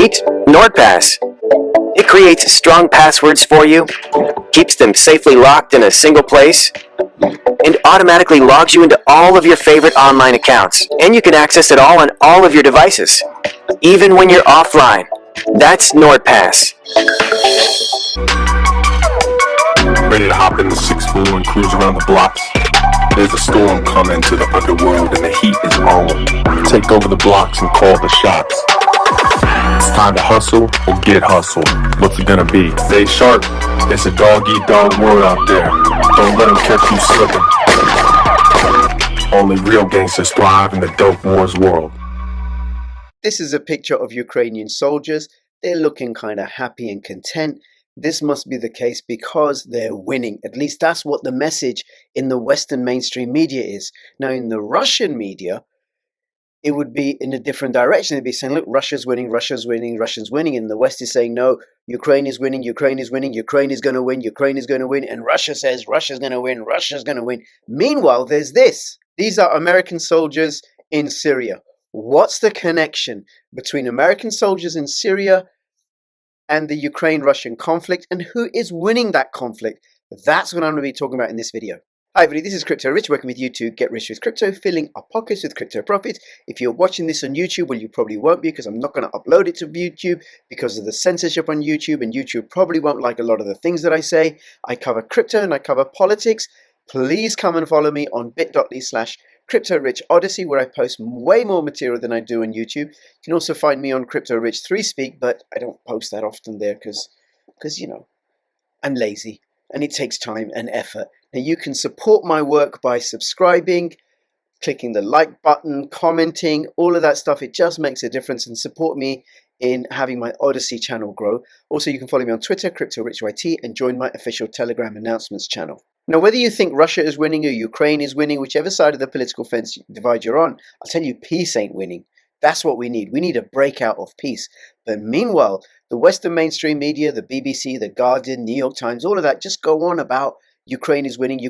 Meet NordPass. It creates strong passwords for you, keeps them safely locked in a single place, and automatically logs you into all of your favorite online accounts. And you can access it all on all of your devices, even when you're offline. That's NordPass. Ready to hop in the 6-4 and cruise around the blocks? There's a storm coming to the underworld and the heat is on. Take over the blocks and call the shots. It's time to hustle or get hustled. What's it gonna be? Stay sharp. It's a dog-eat-dog world out there. Don't let them catch you slipping. Only real gangsters thrive in the dope wars world. This is a picture of Ukrainian soldiers. They're looking kind of happy and content. This must be the case because they're winning. At least that's what the message in the Western mainstream media is. Now, in the Russian media, it would be in a different direction. It'd be saying, look, Russia's winning, Russia's winning, Russia's winning. And the West is saying, no, Ukraine is winning, Ukraine is winning, Ukraine is going to win, Ukraine is going to win. And Russia says, Russia's going to win, Russia's going to win. Meanwhile, there's this. These are American soldiers in Syria. What's the connection between American soldiers in Syria and the Ukraine-Russian conflict, and who is winning that conflict? That's what I'm going to be talking about in this video. Hi everybody, this is Crypto Rich, working with you to get rich with crypto, filling our pockets with crypto profit. If you're watching this on YouTube, well, you probably won't be, because I'm not going to upload it to YouTube because of the censorship on YouTube, and YouTube probably won't like a lot of the things that I say. I cover crypto and I cover politics. Please come and follow me on bit.ly/CryptoRichOdyssey, where I post way more material than I do on YouTube. You can also find me on Crypto Rich 3Speak, but I don't post that often there because you know, I'm lazy and it takes time and effort. Now you can support my work by subscribing, clicking the like button, commenting, all of that stuff. It just makes a difference, and support me in having my Odyssey channel grow. Also, you can follow me on Twitter, CryptoRichYT, and join my official Telegram announcements channel. Now, whether you think Russia is winning or Ukraine is winning, whichever side of the political fence divide you're on, I'll tell you, peace ain't winning. That's what we need. We need a breakout of peace. But meanwhile, the Western mainstream media, the BBC, the Guardian, New York Times, all of that just go on about Ukraine is winning,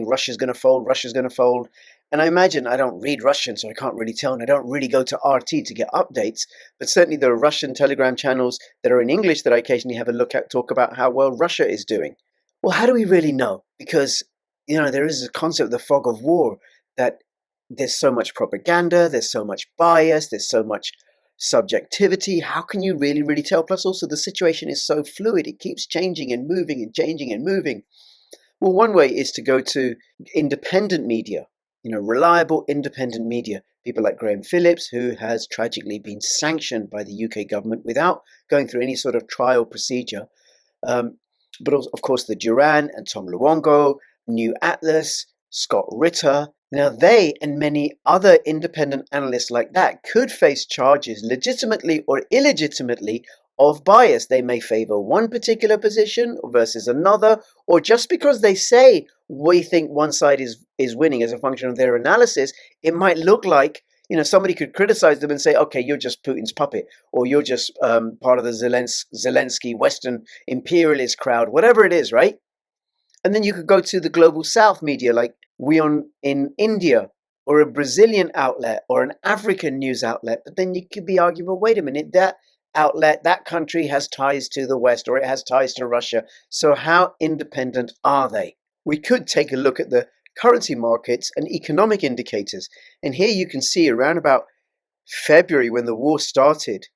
Russia's going to fold, Russia's going to fold. And I imagine, I don't read Russian, so I can't really tell, and I don't really go to RT to get updates, but certainly there are Russian Telegram channels that are in English that I occasionally have a look at, talk about how well Russia is doing. Well, how do we really know? Because, you know, there is a concept, the fog of war, that there's so much propaganda, there's so much bias, there's so much subjectivity. How can you really tell? Plus also the situation is so fluid. It keeps changing and moving and changing and moving. Well, one way is to go to independent media, you know, reliable independent media. People like Graham Phillips, who has tragically been sanctioned by the UK government without going through any sort of trial procedure. But also, of course, the Duran and Tom Luongo, New Atlas, Scott Ritter. Now, they and many other independent analysts like that could face charges legitimately or illegitimately of bias. They may favor one particular position versus another, or just because they say we think one side is winning as a function of their analysis, it might look like, you know, somebody could criticize them and say, okay, you're just Putin's puppet, or you're just part of the Zelensky Western imperialist crowd, whatever it is, right? And then you could go to the global South media like WION in India, or a Brazilian outlet, or an African news outlet. But then you could be arguing, well, wait a minute, that outlet, that country has ties to the West, or it has ties to Russia. So how independent are they? We could take a look at the currency markets and economic indicators. And here you can see around about February, when the war started,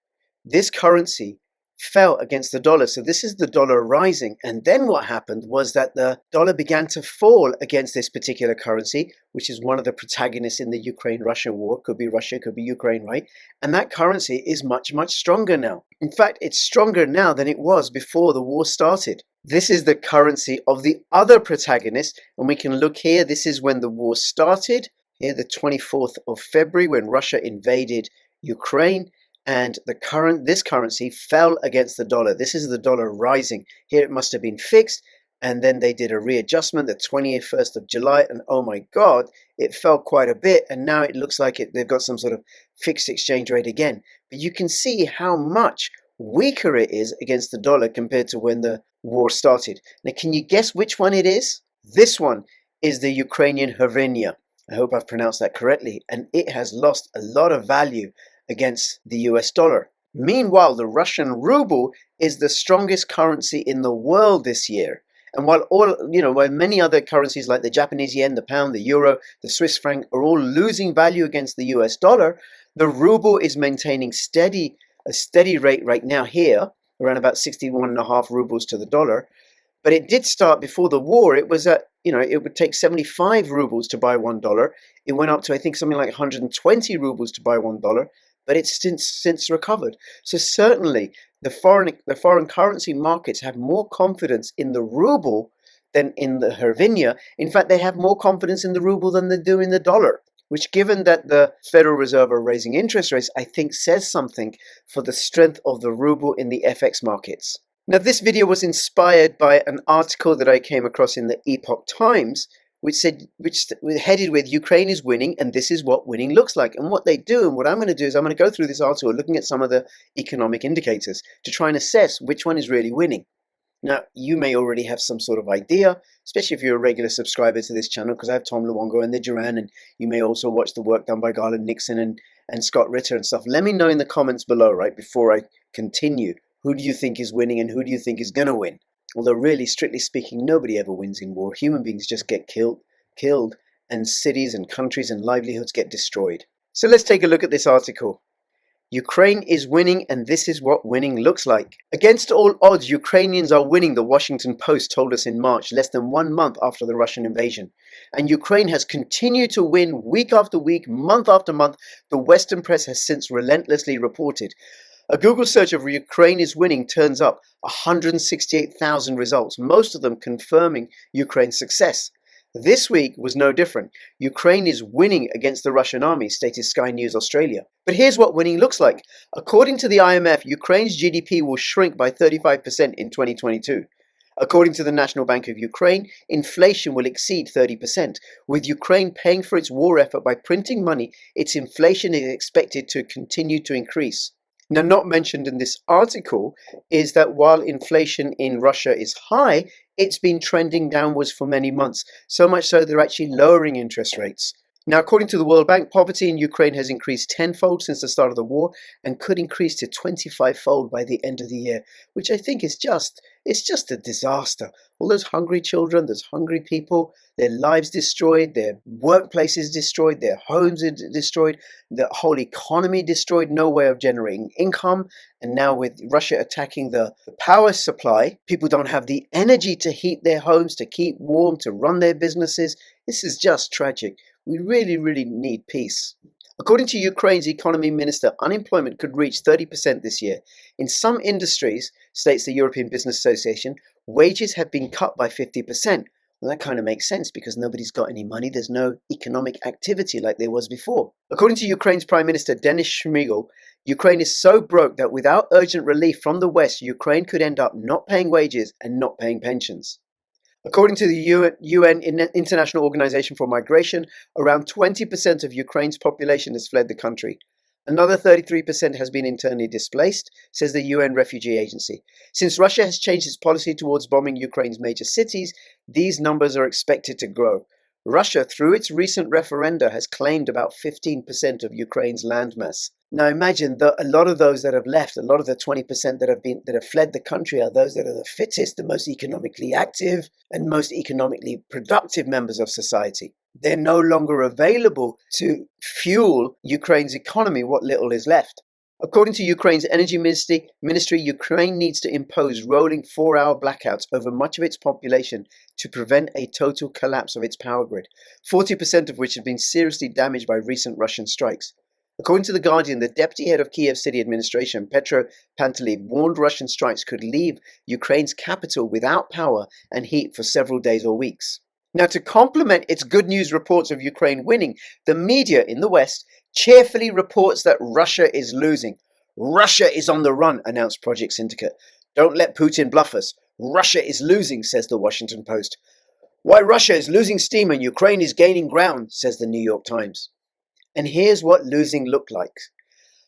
this currency fell against the dollar. So this is the dollar rising. And then what happened was that the dollar began to fall against this particular currency, which is one of the protagonists in the Ukraine-Russia war. Could be Russia, could be Ukraine, right? And that currency is much stronger now. In fact, it's stronger now than it was before the war started. This is the currency of the other protagonist. And we can look here. This is when the war started. Here, the 24th of February, when Russia invaded Ukraine. And this currency fell against the dollar. This is the dollar rising. Here it must have been fixed, and then they did a readjustment the 21st of July, and oh my God, it fell quite a bit, and now it looks like they've got some sort of fixed exchange rate again. But you can see how much weaker it is against the dollar compared to when the war started. Now, can you guess which one it is? This one is the Ukrainian hryvnia. I hope I've pronounced that correctly, and it has lost a lot of value against the US dollar. Meanwhile, the Russian ruble is the strongest currency in the world this year. And while many other currencies like the Japanese yen, the pound, the euro, the Swiss franc are all losing value against the US dollar, the ruble is maintaining a steady rate right now here, around about 61.5 rubles to the dollar. But it did start before the war. It was at, it would take 75 rubles to buy $1. It went up to, I think, something like 120 rubles to buy $1. But it's since recovered. So certainly the foreign currency markets have more confidence in the ruble than in the hryvnia. In fact, they have more confidence in the ruble than they do in the dollar, which, given that the Federal Reserve are raising interest rates, I think says something for the strength of the ruble in the FX markets. Now, this video was inspired by an article that I came across in the Epoch Times, which headed with "Ukraine is winning, and this is what winning looks like." And what they do, and what I'm going to do, is I'm going to go through this article looking at some of the economic indicators to try and assess which one is really winning. Now, you may already have some sort of idea, especially if you're a regular subscriber to this channel, because I have Tom Luongo and the Duran, and you may also watch the work done by Garland Nixon and Scott Ritter and stuff. Let me know in the comments below, right, before I continue, who do you think is winning and who do you think is going to win? Although really, strictly speaking, nobody ever wins in war. Human beings just get killed, and cities and countries and livelihoods get destroyed. So let's take a look at this article. Ukraine is winning, and this is what winning looks like. Against all odds, Ukrainians are winning, the Washington Post told us in March, less than 1 month after the Russian invasion. And Ukraine has continued to win week after week, month after month. The Western press has since relentlessly reported. A Google search of Ukraine is winning turns up 168,000 results, most of them confirming Ukraine's success. This week was no different. Ukraine is winning against the Russian army, stated Sky News Australia. But here's what winning looks like. According to the IMF, Ukraine's GDP will shrink by 35% in 2022. According to the National Bank of Ukraine, inflation will exceed 30%. With Ukraine paying for its war effort by printing money, its inflation is expected to continue to increase. Now, not mentioned in this article is that while inflation in Russia is high, it's been trending downwards for many months, so much so they're actually lowering interest rates. Now, according to the World Bank, poverty in Ukraine has increased tenfold since the start of the war and could increase to 25-fold by the end of the year, which I think is just a disaster. All those hungry children, those hungry people, their lives destroyed, their workplaces destroyed, their homes destroyed, the whole economy destroyed, no way of generating income. And now with Russia attacking the power supply, people don't have the energy to heat their homes, to keep warm, to run their businesses. This is just tragic. We really, really need peace. According to Ukraine's economy minister, unemployment could reach 30% this year. In some industries, states the European Business Association, wages have been cut by 50%. Well, that kind of makes sense because nobody's got any money. There's no economic activity like there was before. According to Ukraine's Prime Minister Denis Shmyhal, Ukraine is so broke that without urgent relief from the West, Ukraine could end up not paying wages and not paying pensions. According to the UN International Organization for Migration, around 20% of Ukraine's population has fled the country. Another 33% has been internally displaced, says the UN Refugee Agency. Since Russia has changed its policy towards bombing Ukraine's major cities, these numbers are expected to grow. Russia, through its recent referenda, has claimed about 15% of Ukraine's landmass. Now imagine that a lot of those that have left, a lot of the 20% that have fled the country are those that are the fittest, the most economically active, and most economically productive members of society. They're no longer available to fuel Ukraine's economy, what little is left. According to Ukraine's energy ministry, Ukraine needs to impose rolling 4-hour blackouts over much of its population to prevent a total collapse of its power grid, 40% of which has been seriously damaged by recent Russian strikes. According to The Guardian, the deputy head of Kiev city administration, Petro Pantelev, warned Russian strikes could leave Ukraine's capital without power and heat for several days or weeks. Now, to complement its good news reports of Ukraine winning, the media in the West cheerfully reports that Russia is losing. Russia is on the run, announced Project Syndicate. Don't let Putin bluff us. Russia is losing, says the Washington Post. Why Russia is losing steam and Ukraine is gaining ground, says the New York Times. And here's what losing looked like.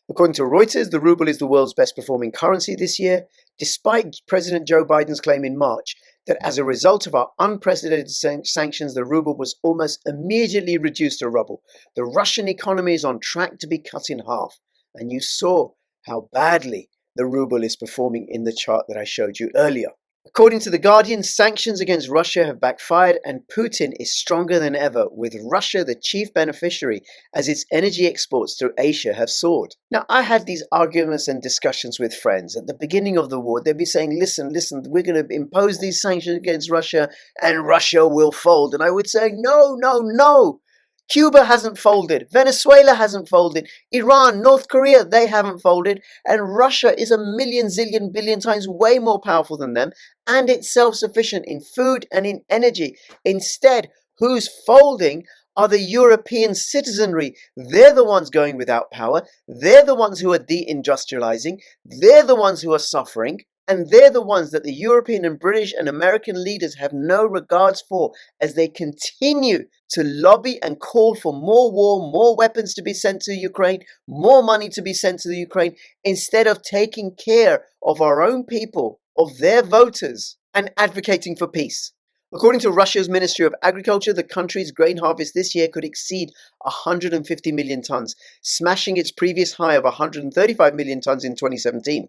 According to Reuters, the ruble is the world's best performing currency this year, despite President Joe Biden's claim in March that as a result of our unprecedented sanctions, the ruble was almost immediately reduced to rubble. The Russian economy is on track to be cut in half. And you saw how badly the ruble is performing in the chart that I showed you earlier. According to The Guardian, sanctions against Russia have backfired and Putin is stronger than ever, with Russia the chief beneficiary as its energy exports through Asia have soared. Now, I had these arguments and discussions with friends. At the beginning of the war, they'd be saying, listen, we're going to impose these sanctions against Russia and Russia will fold. And I would say, no, no, no. Cuba hasn't folded, Venezuela hasn't folded, Iran, North Korea, they haven't folded, and Russia is a million, zillion, billion times way more powerful than them, and it's self-sufficient in food and in energy. Instead, who's folding are the European citizenry. They're the ones going without power, they're the ones who are deindustrializing, they're the ones who are suffering, and they're the ones that the European and British and American leaders have no regards for as they continue to lobby and call for more war, more weapons to be sent to Ukraine, more money to be sent to the Ukraine, instead of taking care of our own people, of their voters, and advocating for peace. According to Russia's Ministry of Agriculture, the country's grain harvest this year could exceed 150 million tons, smashing its previous high of 135 million tons in 2017.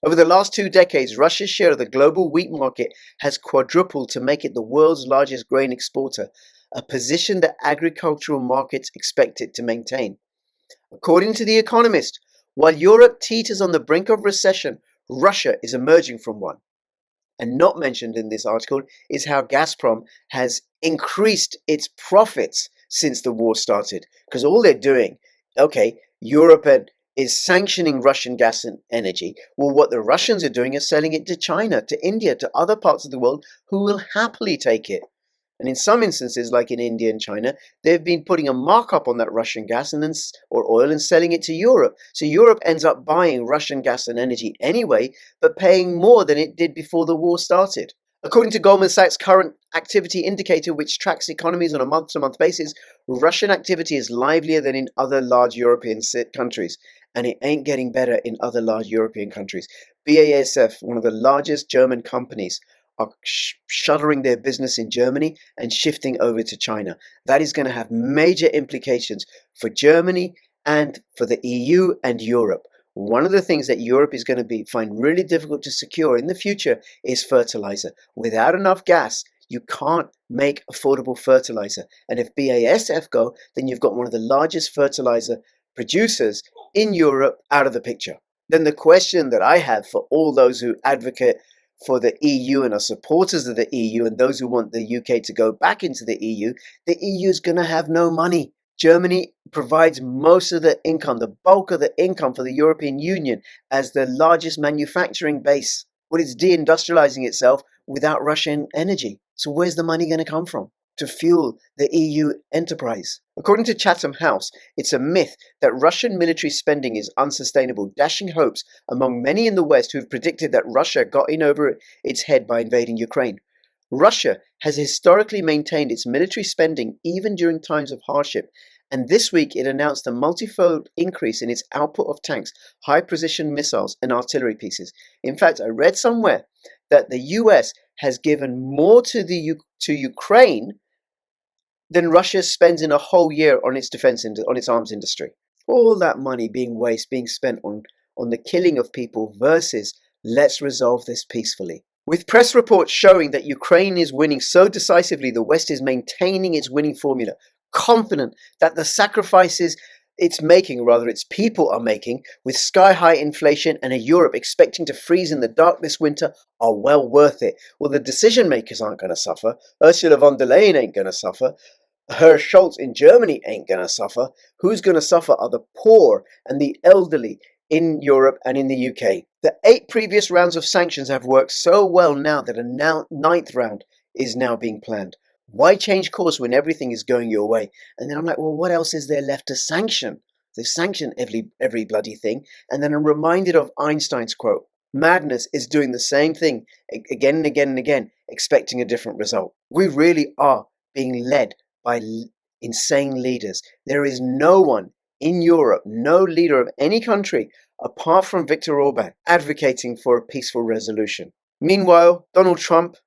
Over the last 2 decades, Russia's share of the global wheat market has quadrupled to make it the world's largest grain exporter, a position that agricultural markets expect it to maintain. According to The Economist, while Europe teeters on the brink of recession, Russia is emerging from one. And not mentioned in this article is how Gazprom has increased its profits since the war started. Because all they're doing, Europe is sanctioning Russian gas and energy. Well, what the Russians are doing is selling it to China, to India, to other parts of the world who will happily take it. And in some instances, like in India and China, they've been putting a markup on that Russian gas or oil and selling it to Europe. So Europe ends up buying Russian gas and energy anyway, but paying more than it did before the war started. According to Goldman Sachs' current activity indicator, which tracks economies on a month-to-month basis, Russian activity is livelier than in other large European countries, and it ain't getting better in other large European countries. BASF, one of the largest German companies, are shuttering their business in Germany and shifting over to China. That is going to have major implications for Germany and for the EU and Europe. One of the things that Europe is going to find really difficult to secure in the future is fertilizer. Without enough gas, you can't make affordable fertilizer. And if BASF go, then you've got one of the largest fertilizer producers in Europe out of the picture. Then the question that I have for all those who advocate for the EU and are supporters of the EU and those who want the UK to go back into the EU is going to have no money. Germany provides most of the income, the bulk of the income for the European Union as the largest manufacturing base. Well, it's deindustrializing itself without Russian energy. So where's the money going to come from to fuel the EU enterprise? According to Chatham House, it's a myth that Russian military spending is unsustainable, dashing hopes among many in the West who've predicted that Russia got in over its head by invading Ukraine. Russia has historically maintained its military spending even during times of hardship, and this week it announced a multifold increase in its output of tanks, high-precision missiles, and artillery pieces. In fact, I read somewhere that the US has given more to Ukraine than Russia spends in a whole year on its defense, on its arms industry. All that money being spent on the killing of people versus let's resolve this peacefully. With press reports showing that Ukraine is winning so decisively, the West is maintaining its winning formula, confident that the sacrifices its people are making, with sky-high inflation and a Europe expecting to freeze in the dark this winter, are well worth it. Well, the decision makers aren't going to suffer. Ursula von der Leyen ain't going to suffer. Herr Scholz in Germany ain't going to suffer. Who's going to suffer are the poor and the elderly in Europe and in the UK. The 8 previous rounds of sanctions have worked so well now that a 9th round is now being planned. Why change course when everything is going your way? And then I'm like, well, what else is there left to sanction? They sanction every bloody thing. And then I'm reminded of Einstein's quote, madness is doing the same thing again and again and again, expecting a different result. We really are being led by insane leaders. There is no one in Europe, no leader of any country, apart from Viktor Orban, advocating for a peaceful resolution. Meanwhile, Donald Trump,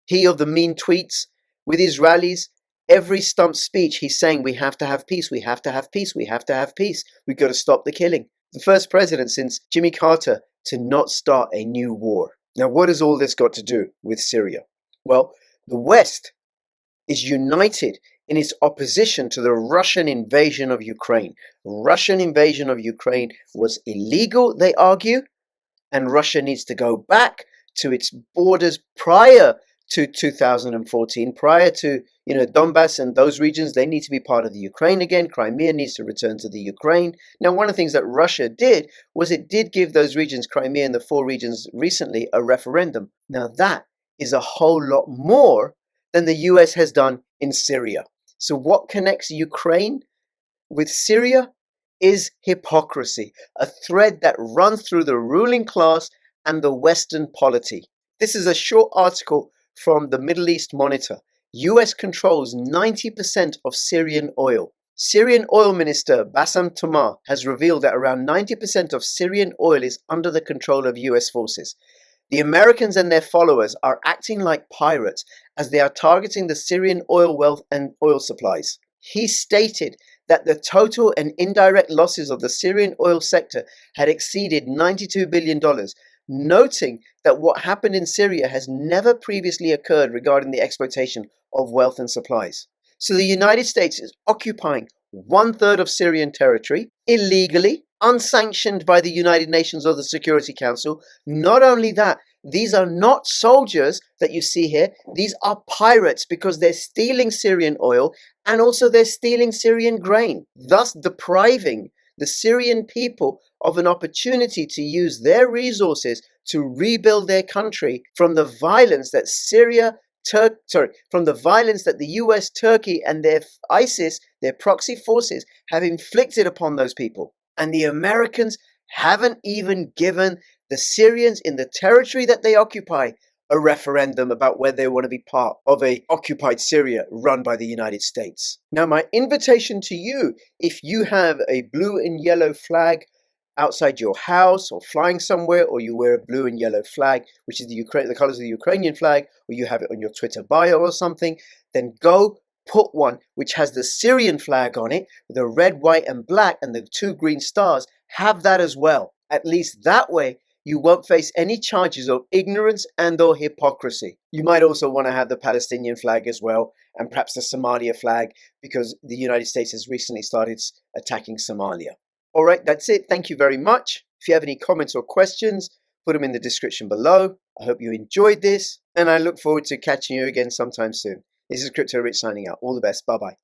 he of the mean tweets, with his rallies, every stump speech, he's saying we have to have peace, we have to have peace, we have to have peace, we've got to stop the killing. The first president since Jimmy Carter to not start a new war. Now, what has all this got to do with Syria? Well, the West is united in its opposition to the Russian invasion of Ukraine. Russian invasion of Ukraine was illegal, they argue, and Russia needs to go back to its borders prior to 2014, prior to Donbass and those regions. They need to be part of the Ukraine again. Crimea needs to return to the Ukraine. Now, one of the things that Russia did was it did give those regions, Crimea and the 4 regions recently, a referendum. Now, that is a whole lot more than the US has done in Syria. So what connects Ukraine with Syria is hypocrisy, a thread that runs through the ruling class and the Western polity. This is a short article from the Middle East Monitor. US controls 90% of Syrian oil. Syrian oil minister Bassam Tamar has revealed that around 90% of Syrian oil is under the control of US forces. The Americans and their followers are acting like pirates as they are targeting the Syrian oil wealth and oil supplies. He stated that the total and indirect losses of the Syrian oil sector had exceeded $92 billion, noting that what happened in Syria has never previously occurred regarding the exploitation of wealth and supplies. So the United States is occupying 1/3 of Syrian territory illegally, unsanctioned by the United Nations or the Security Council. Not only that, these are not soldiers that you see here. These are pirates because they're stealing Syrian oil and also they're stealing Syrian grain, thus depriving the Syrian people of an opportunity to use their resources to rebuild their country from the violence that from the violence that the US, Turkey, and their ISIS, their proxy forces, have inflicted upon those people. And the Americans haven't even given the Syrians in the territory that they occupy a referendum about whether they want to be part of a occupied Syria run by the United States. Now, my invitation to you, if you have a blue and yellow flag outside your house or flying somewhere, or you wear a blue and yellow flag, which is the colors of the Ukrainian flag, or you have it on your Twitter bio or something, then go put one which has the Syrian flag on it with the red, white, and black and the 2 green stars. Have that as well. At least that way you won't face any charges of ignorance and or hypocrisy. You might also want to have the Palestinian flag as well, and perhaps the Somalia flag, because the United States has recently started attacking Somalia. All right, that's it. Thank you very much. If you have any comments or questions, put them in the description below. I hope you enjoyed this, and I look forward to catching you again sometime soon. This is Crypto Rich signing out. All the best. Bye-bye.